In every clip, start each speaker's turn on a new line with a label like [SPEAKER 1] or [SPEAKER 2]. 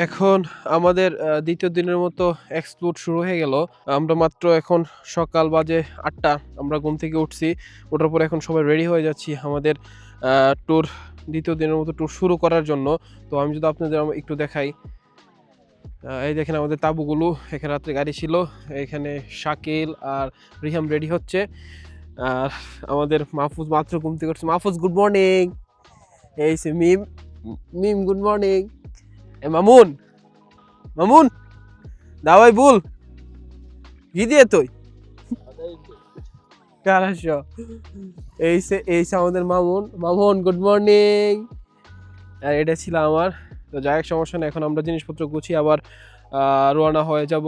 [SPEAKER 1] এখন আমাদের দ্বিতীয় দিনের মতো এক্সপ্লোর শুরু হয়ে গেল। আমরা মাত্র এখন সকাল বাজে ৮টা। আমরা ঘুম থেকে উঠছি। ওঠার পর এখন সবাই রেডি হয়ে যাচ্ছি আমাদের ট্যুর দ্বিতীয় দিনের মতো ট্যুর শুরু করার জন্য। তো আমি যদি আপনাদের একটু দেখাই, এই দেখেন আমাদের তাঁবুগুলো। এখানে রাত্রে গাড়ি ছিল। এখানে শাকিল আর রিহাম রেডি হচ্ছে। আর আমাদের মাহফুজ মাত্র ঘুম থেকে উঠছে। Mahfuz good morning. এই সে মিম, মিম গুড মর্নিং। মামুন, মামুন দাওয়াই বল কি দিয়ে তুই কারাশো। এই সে আমাদের মামুন। Mamun good morning. আর এটা ছিল আমার। তো যাই হোক, সমস্যা নেই। এখন আমরা জিনিসপত্র গুছিয়ে আবার রওনা হয়ে যাব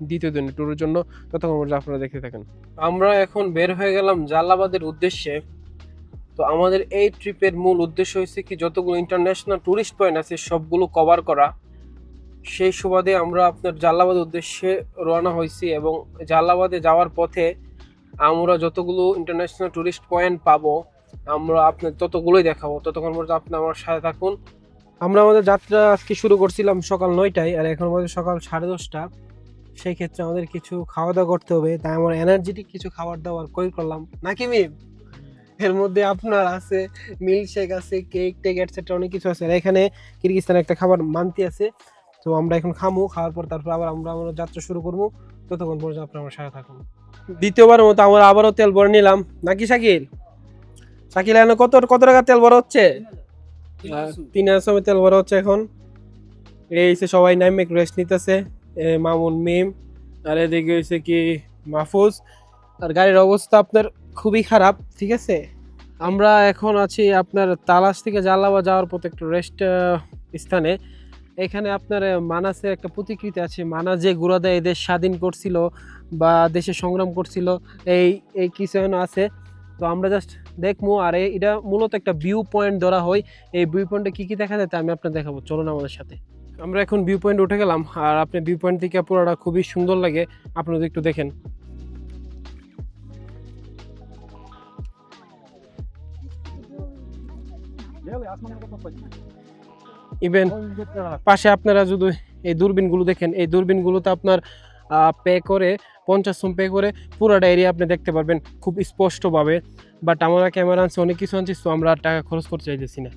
[SPEAKER 1] দ্বিতীয় দিনের ট্যুরের জন্য। ততক্ষণ পর্যন্ত আপনারা দেখতে থাকেন। আমরা এখন বের হয়ে গেলাম জালালাবাদের উদ্দেশ্যে। তো আমাদের এই ট্রিপের মূল উদ্দেশ্য হচ্ছে কি, যতগুলো ইন্টারন্যাশনাল টুরিস্ট পয়েন্ট আছে সবগুলো কভার করা। সেই সুবাদে আমরা আপনার জালালাবাদের উদ্দেশ্যে রওনা হয়েছি এবং জালালাবাদে যাওয়ার পথে আমরা যতগুলো ইন্টারন্যাশনাল টুরিস্ট পয়েন্ট পাবো আমরা আপনার ততগুলোই দেখাবো। ততক্ষণ পর্যন্ত আপনি আমার সাথে থাকুন। আমরা আমাদের যাত্রা আজকে শুরু করছিলাম সকাল 9টায়, আর এখন বাজে সকাল 10:30। সেই ক্ষেত্রে আমাদের কিছু খাওয়া দাওয়া করতে হবে, তাই আমার এনার্জেটিক কিছু খাবার দাবার করলাম নাকি মিম। এর মধ্যে আপনার আছে মিল্কশেক আছে, কেক টেক এটসেট্রা অনেক কিছু আছে। আর এখানে কিরগিজস্তানের একটা খাবার মান্তি আছে। তো আমরা এখন খামু, খাওয়ার পর তারপর আবার আমরা আমাদের যাত্রা শুরু করবো। ততক্ষণ পর্যন্ত আপনার আমার সাথে থাকুন। দ্বিতীয়বারের মতো আমরা আবারও তেল ভরে নিলাম নাকি শাকিল। শাকিল এখন কত কত টাকা তেল ভরা হচ্ছে? 3,000 সময় তেল ভরা হচ্ছে এখন। এই সে সবাই নামে রেস্ট নিতেছে। মামুন, মিম, আর এদিকে হয়েছে কি মাহফুজ। আর গাড়ির অবস্থা আপনার খুবই খারাপ, ঠিক আছে। আমরা এখন আছি আপনার তালাশ থেকে জালালাবাদ যাওয়ার পথে একটু রেস্ট স্থানে। এখানে আপনার মানাসের একটা প্রতিকৃতি আছে। মানাস যে ঘোড়া দিয়ে দেশ স্বাধীন করছিল বা দেশে সংগ্রাম করছিল, এই এই কিছু আছে। তো আমরা জাস্ট দেখবো। আর এটা মূলত একটা ভিউ পয়েন্ট ধরা হয়। এই ভিউ পয়েন্টে কি কি দেখা যায় তা আমি আপনার দেখাবো, চলুন আমাদের সাথে। আমরা এখন ভিউ পয়েন্ট উঠে গেলাম। আর আপনি ভিউ পয়েন্ট থেকে পুরোটা খুবই সুন্দর লাগে, আপনারা একটু দেখেন। ইভেন পাশে আপনারা যদি এই দূরবীনগুলো দেখেন, এই দূরবীনগুলোতে আপনার পে করে 50 সোম পে করে পুরোটা এরিয়া আপনি দেখতে পারবেন খুব স্পষ্টভাবে। বাট আমরা ক্যামেরা আনছি, অনেক কিছু আনছি, তো আমরা আর টাকা খরচ করতে চাইতেছি না।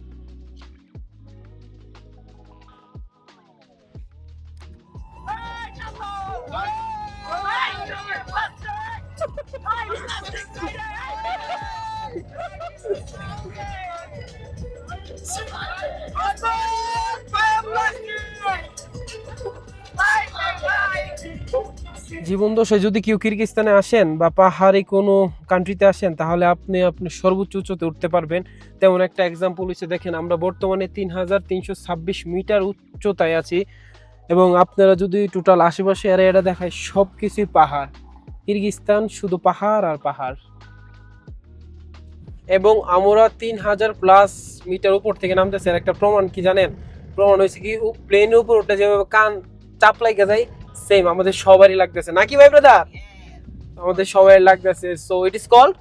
[SPEAKER 1] জীবন দশায় যদি কেউ কিরগিজস্তানে আসেন বা পাহাড়ি কোনো কান্ট্রিতে আসেন, তাহলে আপনি সর্বোচ্চ উচ্চতে উঠতে পারবেন। তেমন একটা এক্সাম্পল হচ্ছে, দেখেন আমরা বর্তমানে 3,326 মিটার উচ্চতায় আছি। এবং আপনারা যদি টোটাল আশেপাশে এরিয়াটা দেখায়, সব কিছুই পাহাড়। কিরগিজস্তান শুধু পাহাড় আর পাহাড়। এবং আমরা 3,000+ মিটার উপর থেকে নামতেছি। আর একটা প্রমাণ কি জানেন? প্রমাণ হয়েছে কি, প্লেনের উপর ওটা যেভাবে কান চাপ লাগে যায়, সেম আমাদের সবারই লাগতেছে নাকি ভাই ব্রাদার? আমাদের সবাই লাগতেছে। So it is called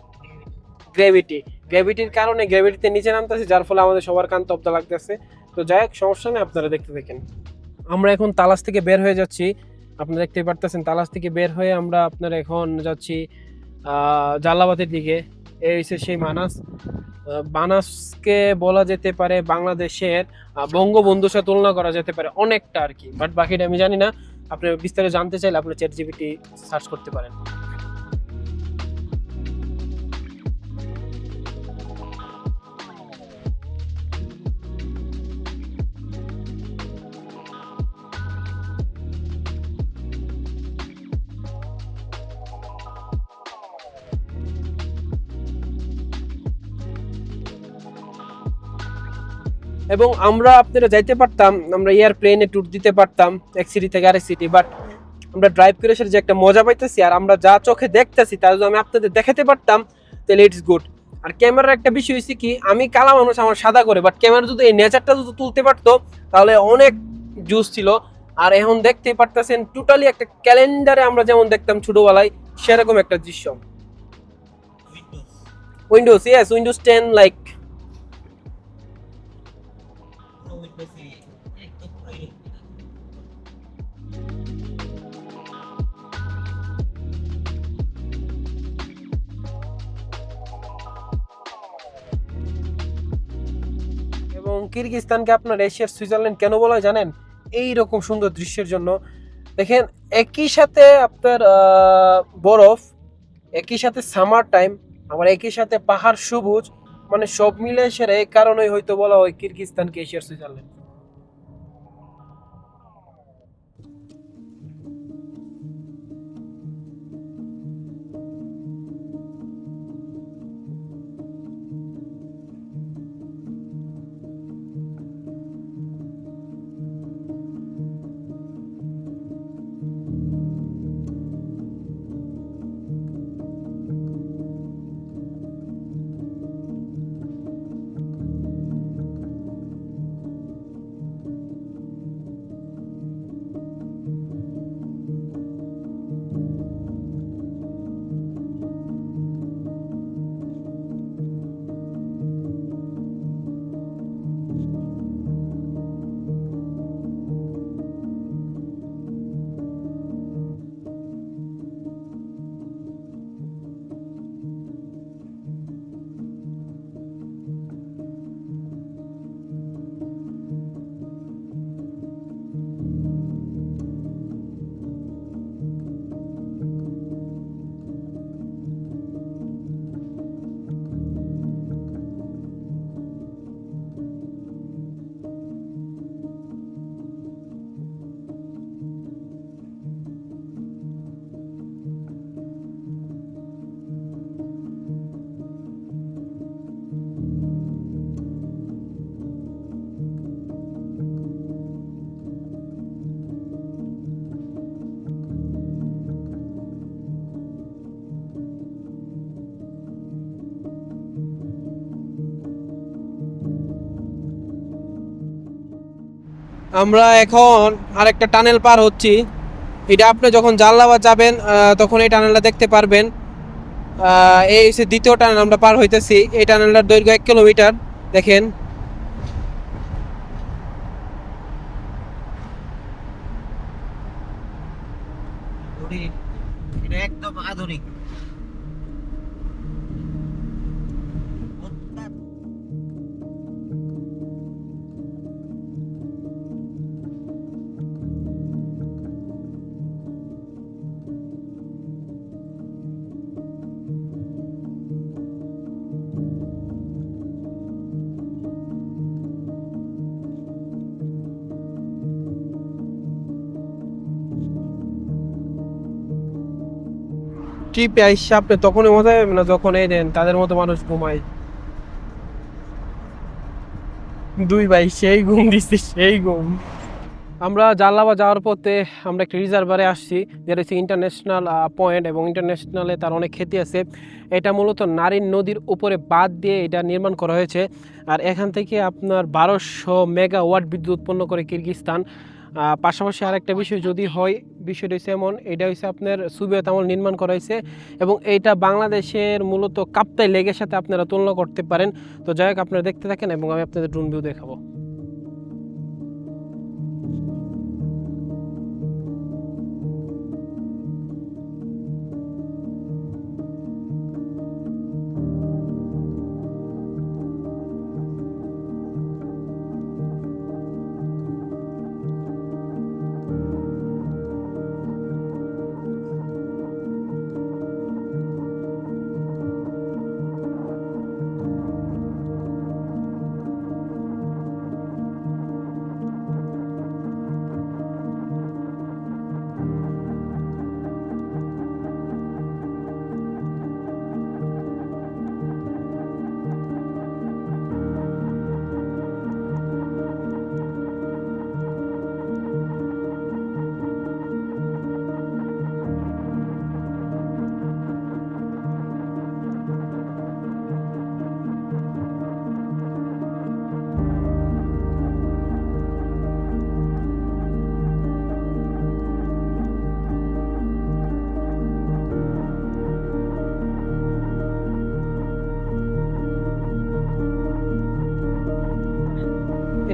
[SPEAKER 1] gravity. গ্র্যাভিটির কারণে গ্র্যাভিটিতে নিচে নামতেছে, যার ফলে আমাদের সবার কান তপ্ত লাগতেছে। তো যাই হোক, সমস্যা নেই, আপনারা দেখতে দেখেন। আমরা এখন তালাশ থেকে বের হয়ে যাচ্ছি। আপনারা দেখতে পারতেছেন তালাশ থেকে বের হয়ে আমরা আপনার এখন যাচ্ছি জালালাবাদের দিকে। এই হচ্ছে সেই মানাস। মানাসকে বলা যেতে পারে বাংলাদেশের বঙ্গবন্ধুর সাথে তুলনা করা যেতে পারে অনেকটা আর কি। বাট বাকিটা আমি জানি না। আপনি বিস্তারিত জানতে চাইলে আপনি ChatGPT সার্চ করতে পারেন। এবং আমরা আপনারা যাইতে পারতাম, আমরা এয়ারপ্লেনে ট্যুর দিতে পারতাম এক সিটি থেকে আরেক সিটি। বাট আমরা ড্রাইভ করে যে একটা মজা পাইতেছি আর আমরা যা চোখে দেখতেছি তা যদি আমি আপনাদের দেখাতে পারতাম, তাহলে ইটস গুড। আর ক্যামেরার একটা বিষয় হচ্ছে কি, আমি কালা মানুষ, আমার সাদা করে, বাট ক্যামেরা যদি এই নেচারটা যদি তুলতে পারতো তাহলে অনেক জুস ছিল। আর এখন দেখতেই পারতেছেন টোটালি একটা ক্যালেন্ডারে আমরা যেমন দেখতাম ছোটবেলায়, সেরকম একটা দৃশ্য। Windows, yes, Windows 10 like. কিরগিজস্তানকে আপনার এশিয়ার সুইজারল্যান্ড কেন বলা হয় জানেন? এই রকম সুন্দর দৃশ্যের জন্য। দেখেন, একই সাথে আপনার বরফ, একই সাথে সামার টাইম, আবার একই সাথে পাহাড় সবুজ, মানে সব মিলে সেরা, এই কারণেই হয়তো বলা হয় কিরগিজস্তানকে এশিয়ার সুইজারল্যান্ড। আমরা এখন আরেকটা টানেল পার হচ্ছি। এটা আপনি যখন জালালাবাদ যাবেন তখন এই টানেলটা দেখতে পারবেন। এই হচ্ছে দ্বিতীয় টানেল আমরা পার হইতেছি। এই টানেলটার দৈর্ঘ্য 1 কিলোমিটার। দেখেন,
[SPEAKER 2] এটা একদম আধুনিক।
[SPEAKER 1] ট্রিপে আইসা আপনি তখনই মজা পাবেন না যখন এই দেন তাদের মতো মানুষ ঘুমায়। দুই ভাই সেই ঘুম দিচ্ছে, সেই ঘুম। আমরা জালালাবাদ যাওয়ার পথে আমরা একটা রিজার্ভারে আসছি, যেটা হচ্ছে ইন্টারন্যাশনাল পয়েন্ট, এবং ইন্টারন্যাশনালে তার অনেক খ্যাতি আছে। এটা মূলত নারিন নদীর উপরে বাঁধ দিয়ে এটা নির্মাণ করা হয়েছে। আর এখান থেকে আপনার 1200 মেগাওয়াট বিদ্যুৎ উৎপন্ন করে কিরগিজস্তান। পাশাপাশি আরেকটা বিষয় যদি হয়, বিষয়টা হচ্ছে এমন, এটা হচ্ছে আপনার সোভিয়েত আমল নির্মাণ করা হয়েছে, এবং এইটা বাংলাদেশের মূলত কাপ্তাই লেকের সাথে আপনারা তুলনা করতে পারেন। তো যাই হোক, আপনারা দেখতে থাকেন এবং আমি আপনাদের ড্রোন ভিউ দেখাবো।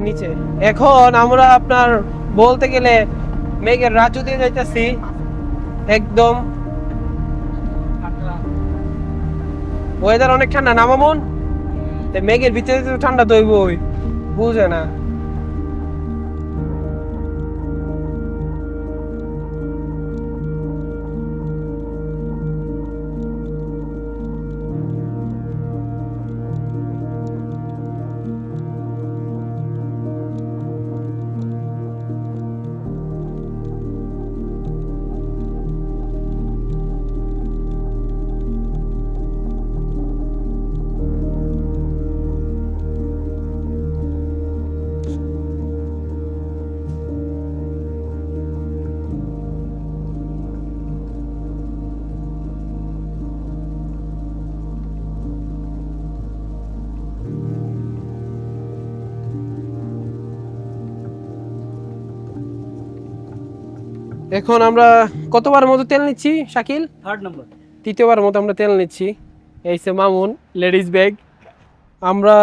[SPEAKER 1] নিচে এখন আমরা আপনার বলতে গেলে মেঘের রাজ্য দিয়ে যাইতেছি। একদম ওয়েদার অনেক ঠান্ডা না মামুন? মেঘের ভিতরে তো ঠান্ডা তো হইবই। বুঝে না। এখন আমরা কতবার মতো তেল নিচ্ছি শাকিল?
[SPEAKER 2] 3rd নম্বর,
[SPEAKER 1] তৃতীয়বার মতো আমরা তেল নিচ্ছি। এই সে মামুন লেডিস ব্যাগ। আমরা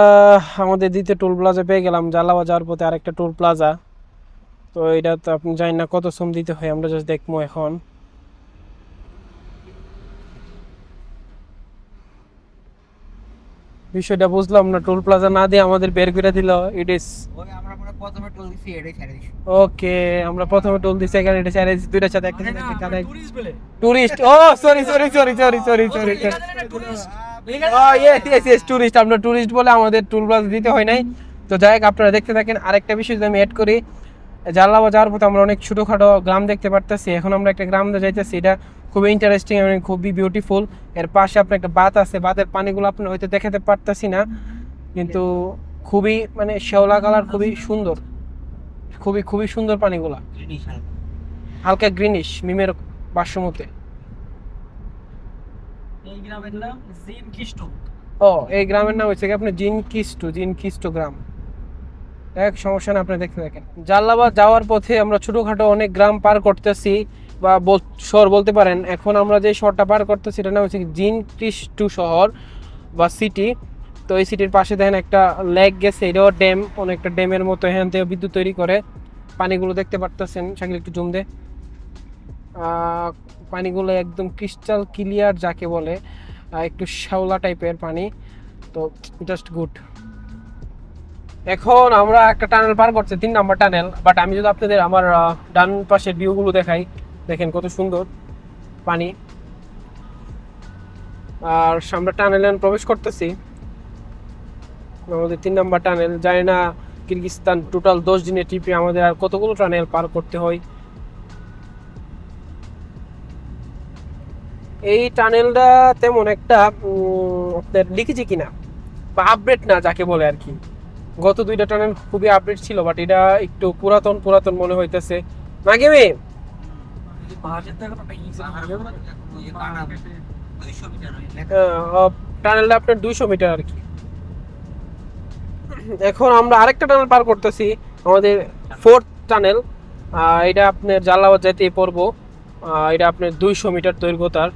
[SPEAKER 1] আমাদের দ্বিতীয় টোল প্লাজা পেয়ে গেলাম। জালালাবাদ যাওয়ার পথে আরেকটা টোল প্লাজা। তো এটা তো আপনি জানেন না কত শ্রম দিতে হয়, আমরা জাস্ট দেখবো এখন। বিষয়টা বুঝলাম না, টোল প্লাজা না দিয়ে আমাদের বের করে দিল। ইট ইজ
[SPEAKER 2] ওই আমরা পরে প্রথমে টোল দিছি এটাই ছেড়ে দিছি।
[SPEAKER 1] ওকে, আমরা প্রথমে টোল দিছি, এখানে এটা ছেড়ে দিছি, দুইটার সাথে একটা কানেক্ট।
[SPEAKER 2] টুরিস্ট বলে
[SPEAKER 1] tourist, oh sorry sorry sorry sorry sorry sorry
[SPEAKER 2] tourist
[SPEAKER 1] yes tourist. আমরা টুরিস্ট বলে আমাদের টোল প্লাজা দিতে হয় নাই। তো যাই হোক, আপনারা দেখতে থাকেন। আরেকটা বিষয় যদি আমি অ্যাড করি, জালালাবাদ যাওয়ার পথে আমরা অনেক ছোটোখাটো গ্রাম দেখতে পারতেছি। এখন আমরা একটা গ্রাম যাইতেছি, এটা খুবই ইন্টারেস্টিং এবং খুবই বিউটিফুল। এর পাশে আপনার একটা বাঁধ আছে, বাঁধের পানিগুলো আপনার হয়তো দেখাতে পারতেছি না, কিন্তু খুবই মানে শ্যাওলা কালার, খুবই সুন্দর, খুবই খুবই সুন্দর পানিগুলা, হালকা গ্রিনিশ মিমের ভাষ্যমতে।
[SPEAKER 2] এই গ্রামের নাম জিনকিস্ট।
[SPEAKER 1] ও, এই গ্রামের নাম হচ্ছে কি আপনার জিনকিস্টো গ্রাম। এক সমস্যা না, আপনি দেখতে থাকেন। জালালাবাদ যাওয়ার পথে আমরা ছোটোখাটো অনেক গ্রাম পার করতেছি, বা শহর বলতে পারেন। এখন আমরা যে শহরটা পার করতেছি এটা নাম হচ্ছে জিনকিস্টো শহর বা সিটি। তো এই সিটির পাশে দেখেন একটা লেক গেছে, এটাও ড্যাম, অনেকটা ড্যামের মতো। এখান থেকে বিদ্যুৎ তৈরি করে। পানিগুলো দেখতে পারতেছেন, শাকিল একটু জুম দে। পানিগুলো একদম ক্রিস্টাল ক্লিয়ার যাকে বলে, একটু শ্যাওলা টাইপের পানি। তো জাস্ট গুড। এখন আমরা একটা টানেল পার করছি, 3 নাম্বার টানেল। বাট আমি যদি আপনাদের আমার ডান পাশের ভিউগুলো দেখাই, দেখেন কত সুন্দর পানি। আর আমরা টানেলে প্রবেশ করতেছি, আমাদের 3 নাম্বার টানেল। জানি না কিরগিজস্তান টোটাল 10 দিনের ট্রিপে আমাদের আর কতগুলো টানেল পার করতে হয়। এই টানেলটা তেমন একটা আপনার লিখেছে কিনা বা আপডেট না যাকে বলে আর কি। গত 2টা টানেল খুবই আপডেট ছিল, বাট এটা একটু পুরাতন মনে হইতেছে। নাকি মে টানেলটা আপনার 200 মিটার আর কি। এখন আমরা আরেকটা টানেল পার করতেছি, আমাদের 4th টানেল। এটা আপনার জালালাবাদ যাইতে পড়বো। এটা আপনার 200 মিটার দৈর্ঘ্য তার।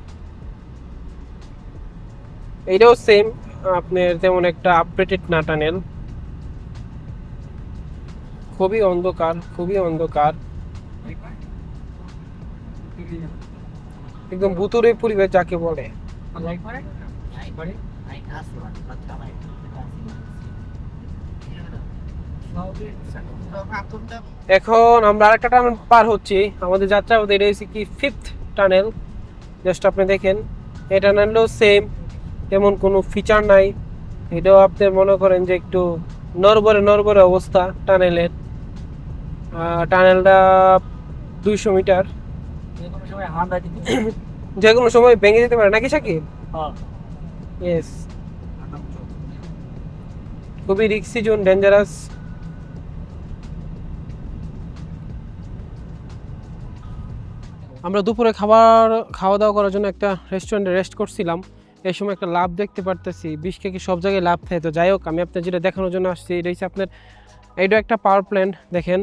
[SPEAKER 1] এটাও সেম, আপনার তেমন একটা আপডেটেড না টানেল। খুবই অন্ধকার, খুবই অন্ধকার, একদম ভুতুড়ে পরিবেশ যাকে বলে। এখন আমরা আরেকটা টানেল পার হচ্ছি, আমাদের যাত্রা এটা হচ্ছে কি 5th টানেল। জাস্ট আপনি দেখেন, এই টানেলও সেম, তেমন কোনো ফিচার নাই। এটাও আপনি মনে করেন যে একটু নরবরে অবস্থা টানেলের। টানেলটা 200 মিটার, যে কোনো সময় ভেঙে যেতে পারে নাকি শাকিব? ইয়েস, খুবই রিস্কি জোন, ডেঞ্জারাস। আমরা দুপুরে খাওয়া দাওয়া করার জন্য একটা রেস্টুরেন্টে রেস্ট করছিলাম। এই সময় একটা লাভ দেখতে পারতেছি, বিশকেকে সব জায়গায় লাভ থাকে। তো যাই হোক, আমি আপনার যেটা দেখানোর জন্য আসছি, এটা হচ্ছে আপনার, এইটা একটা পাওয়ার প্ল্যান্ট। দেখেন,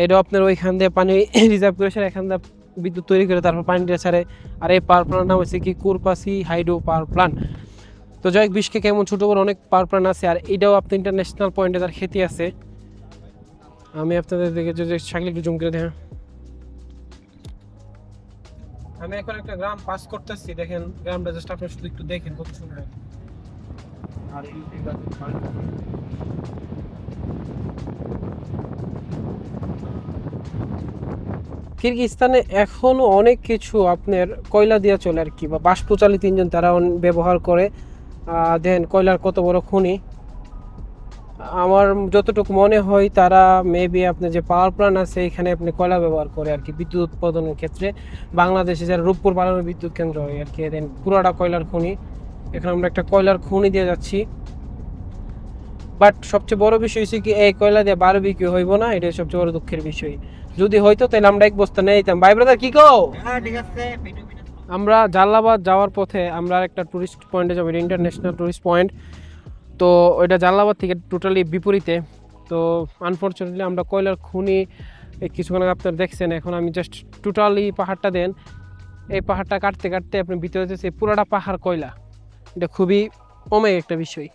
[SPEAKER 1] এটা আপনার ওইখান দিয়ে পানি রিজার্ভ করে ছাড়ে, এখান দিয়ে বিদ্যুৎ তৈরি করে তারপর পানিটা ছাড়ে। আর এই পাওয়ার প্ল্যান্ট নাম হচ্ছে কি কুরপাসি হাইড্রো পাওয়ার প্ল্যান্ট। তো যাই হোক, বিশকেকে এমন ছোটো বড় অনেক পাওয়ার প্ল্যান্ট আছে। আর এটাও আপনার ইন্টারন্যাশনাল পয়েন্টে তার খ্যাতি আছে। আমি আপনাদের দেখে যদি শাকিল একটু জুম করে দেখেন, আমি এখন একটা গ্রাম পাস করতেছি। দেখেন গ্রামটা, জাস্ট আপনি শুধু একটু দেখেন কত সুন্দর। আর কিরগিজস্তানে এখনো অনেক কিছু আপনার কয়লা দিয়ে চলে আর কি, বা বাষ্পচালিত ইঞ্জিন তারা ব্যবহার করে। দেন কয়লার কত বড় খনি, আমার যতটুকু মনে হয় তারা মেবি আপনার যে পাওয়ার প্ল্যান্ট আছে এখানে আপনি কয়লা ব্যবহার করে আর কি বিদ্যুৎ উৎপাদনের ক্ষেত্রে। বাংলাদেশে যারা রূপপুর পারমাণবিক বিদ্যুৎ কেন্দ্র হয় আর কি, দেন পুরাটা কয়লার খনি। এখন আমরা একটা কয়লার খনি দিয়ে যাচ্ছি, বাট সবচেয়ে বড় বিষয় হচ্ছে কি এই কয়লা দিয়ে বারবিকিউ হইব না, এটাই সবচেয়ে বড় দুঃখের বিষয়। যদি হয়তো তাহলে আমরা এক বস্তা নিয়ে যেতাম। ভাই ব্রাদার কি কও?
[SPEAKER 2] হ্যাঁ ঠিক আছে।
[SPEAKER 1] আমরা জালালাবাদ যাওয়ার পথে আমরা একটা টুরিস্ট পয়েন্টে যাবো, ইন্টারন্যাশনাল টুরিস্ট পয়েন্ট। তো ওইটা জালালাবাদ থেকে টোটালি বিপরীতে। তো আনফর্চুনেটলি আমরা কয়লার খনি কিছুক্ষণ আগে আপনারা দেখছেন। এখন আমি জাস্ট টোটালি পাহাড়টা দেন, এই পাহাড়টা কাটতে কাটতে আপনি ভিতরে যেতে পুরোটা পাহাড় কয়লা। এটা খুবই অমেয় একটা বিষয়।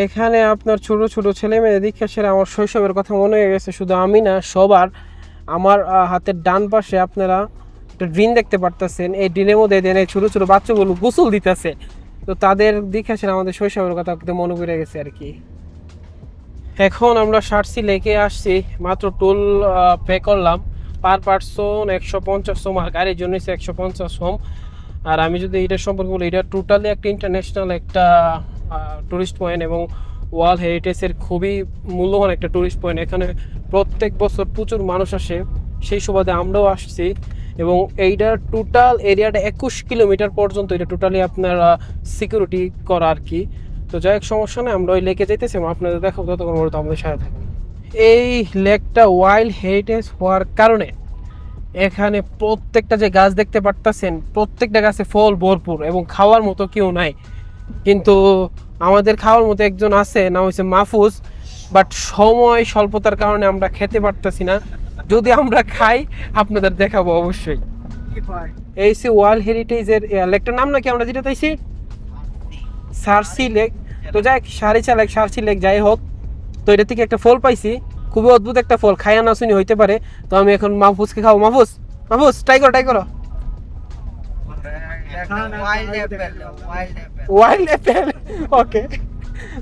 [SPEAKER 1] এখানে আপনার ছোট ছোট ছেলে মেয়ে দীক্ষা সেরে আমার শৈশবের কথা মনে হয়ে গেছে। শুধু আমি না, সবার। আমার হাতের ডান পাশে আপনারা একটা ড্রিন দেখতে পারতেছেন, এই ড্রিনের মধ্যে দেন এই ছোটো ছোটো বাচ্চাগুলো গোসল দিতেছে। তো তাদের দীক্ষা সেরে আমাদের শৈশবের কথা মনে পড়ে গেছে আর কি। এখন আমরা সার্সি লেকে আসছি, মাত্র টোল পে করলাম। পার পার্সন 150 সোম, আর গাড়ির জন্য 150 সোম। আর আমি যদি এটার সম্পর্কে বলি, এটা টোটালি একটা ইন্টারন্যাশনাল একটা টুরিস্ট পয়েন্ট এবং ওয়ার্ল্ড হেরিটেজের খুবই মূল্যবান একটা টুরিস্ট পয়েন্ট। এখানে প্রত্যেক বছর প্রচুর মানুষ আসে, সেই সুবাদে আমরাও আসছি। এবং এইটার টোটাল এরিয়াটা 21 কিলোমিটার পর্যন্ত এটা টোটালি আপনার সিকিউরিটি করা আর কি। তো যাই হোক, সমস্যা নেই, আমরা ওই লেকে যেতেছি এবং আপনাদের দেখাবো। ততক্ষণ পর্যন্ত আমাদের সাথে থাকুন। এই লেকটা ওয়াইল্ড হেরিটেজ হওয়ার কারণে এখানে প্রত্যেকটা যে গাছ দেখতে পারতেছেন, প্রত্যেকটা গাছে ফল ভরপুর এবং খাওয়ার মতো কেউ নাই। কিন্তু আমাদের খাওয়ার মতো একজন আছে, নাম হচ্ছে মাহফুজ। বাট সময় স্বল্পতার কারণে আমরা খেতে পারতেছি না। যদি আমরা খাই আপনাদের দেখাবো অবশ্যই। এই সে ওয়ার্ল্ড হেরিটেজের লেকটার নাম নাকি আমরা যেটা চাইছি সার্সি লেক। তো যাই সারিচা লেক, সার্সি লেক যাই হোক। তো এটা থেকে একটা ফল পাইছি, খুবই অদ্ভুত একটা ফল, খাইয়া না শুনি হইতে পারে। তো আমি এখন মাহফুজকে খাবো। মাহফুজ, মাহফুজ ট্রাই করো, ট্রাই করো। ওয়াইল্ড অ্যাপেল, ওকে।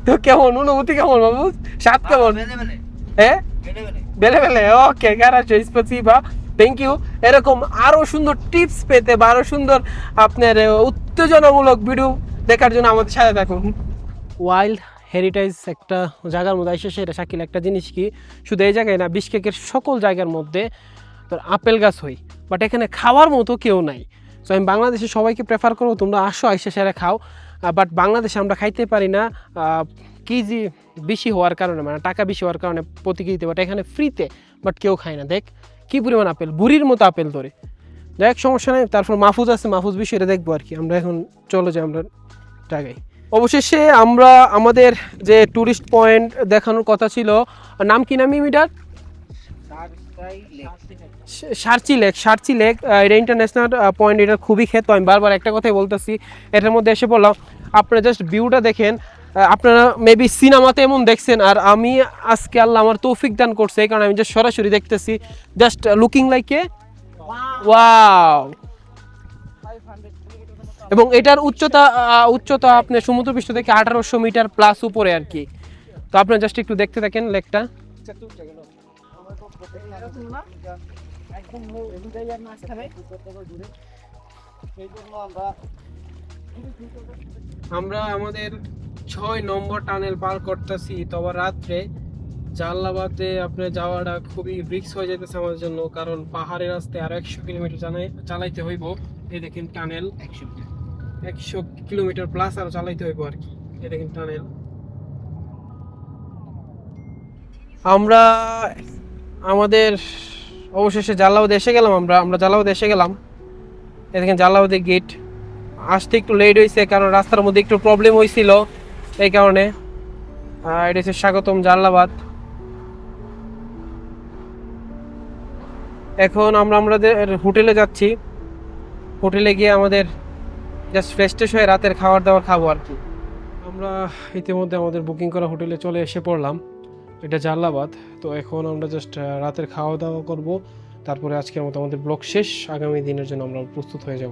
[SPEAKER 1] তো কেমন অনুভূতি, কেমন মাহফুজ, স্বাদ কেমন? হ্যাঁ বেলে বেলে, ওকে গ্যারাজো স্পেসিবা, থ্যাংক ইউ। এরকম আরো সুন্দর টিপস পেতে বা আরো সুন্দর আপনার উত্তেজনামূলক ভিডিও দেখার জন্য আমাদের সাথে থাকুন। ওয়াইল্ড হেরিটেজ একটা জায়গার মধ্যে এসে এটা শাকিল একটা জিনিস কি, শুধু এই জায়গায় না, বিশকেকের সকল জায়গার মধ্যে তোর আপেল গাছ হয়, বাট এখানে খাওয়ার মতো কেউ নাই। তো আমি বাংলাদেশে সবাইকে প্রেফার করবো তোমরা আসো, আইসা সেরা খাও। বাট বাংলাদেশে আমরা খাইতে পারি না কেজি বেশি হওয়ার কারণে, মানে টাকা বেশি হওয়ার কারণে প্রতি কেজিতে। বাট এখানে ফ্রিতে, বাট কেউ খায় না। দেখ কী পরিমাণ আপেল, বুড়ির মতো আপেল ধরে। যাই হোক, সমস্যা নেই। তারপর মাহফুজ আছে, মাহফুজ বিষয়টা দেখবো আর কি। আমরা এখন চলে যাই আমরা জায়গায়। অবশেষে আমরা আমাদের যে ট্যুরিস্ট পয়েন্ট দেখানোর কথা ছিল, নাম কি নাম এটার? সার্চি লেক। সার্চি লেক এটা ইন্টারন্যাশনাল পয়েন্ট, এটা খুবই খ্যাত। আমি বারবার একটা কথাই বলতেছি, এটার মধ্যে এসে পড়লাম। আপনারা জাস্ট ভিউটা দেখেন। আপনারা মেবি সিনেমাতে এমন দেখছেন, আর আমি আজকে আল্লাহ আমার তৌফিক দান করছে, এই কারণে আমি জাস্ট সরাসরি দেখতেছি। Just looking like a wow. এবং এটার উচ্চতা আপনার সমুদ্রপৃষ্ঠ থেকে 1800 মিটার প্লাস উপরে আর কি। তো আপনারা জাস্ট একটু দেখতে থাকেন লেকটা। আমরা আমাদের 6 নম্বর টানেল পার করতেছি। তো আবার রাত্রে জালালাবাদে আপনার যাওয়াটা খুবই রিস্ক হয়ে যেতেছে আমাদের জন্য, কারণ পাহাড়ের রাস্তায় আরো 100 কিলোমিটার চালাইতে হইব। এই দেখেন টানেল, 100 কিলোমিটার প্লাস আরো চালাইতে হইব আর কি। এই দেখেন টানেল। আমরা আমাদের অবশেষে জালালাবাদে এসে গেলাম। আমরা জালালাবাদে এসে গেলাম। এই দেখেন জালালাবাদের গেট। আসতে একটু লেট হয়েছে, কারণ রাস্তার মধ্যে একটু প্রবলেম হয়েছিল, এই কারণে। এটা হচ্ছে স্বাগতম জালালাবাদ। এখন আমরা আমাদের হোটেলে যাচ্ছি। হোটেলে গিয়ে আমাদের জাস্ট ফ্রেশ ট্রেশ হয়ে রাতের খাবার দাবার খাবো আর কি। আমরা ইতিমধ্যে আমাদের বুকিং করা হোটেলে চলে এসে পড়লাম, এটা জালালাবাদ। তো এখন আমরা জাস্ট রাতের খাওয়া দাওয়া করব, তারপরে আজকের মতো আমাদের ব্লগ শেষ। আগামী দিনের জন্য আমরা প্রস্তুত হয়ে যাব।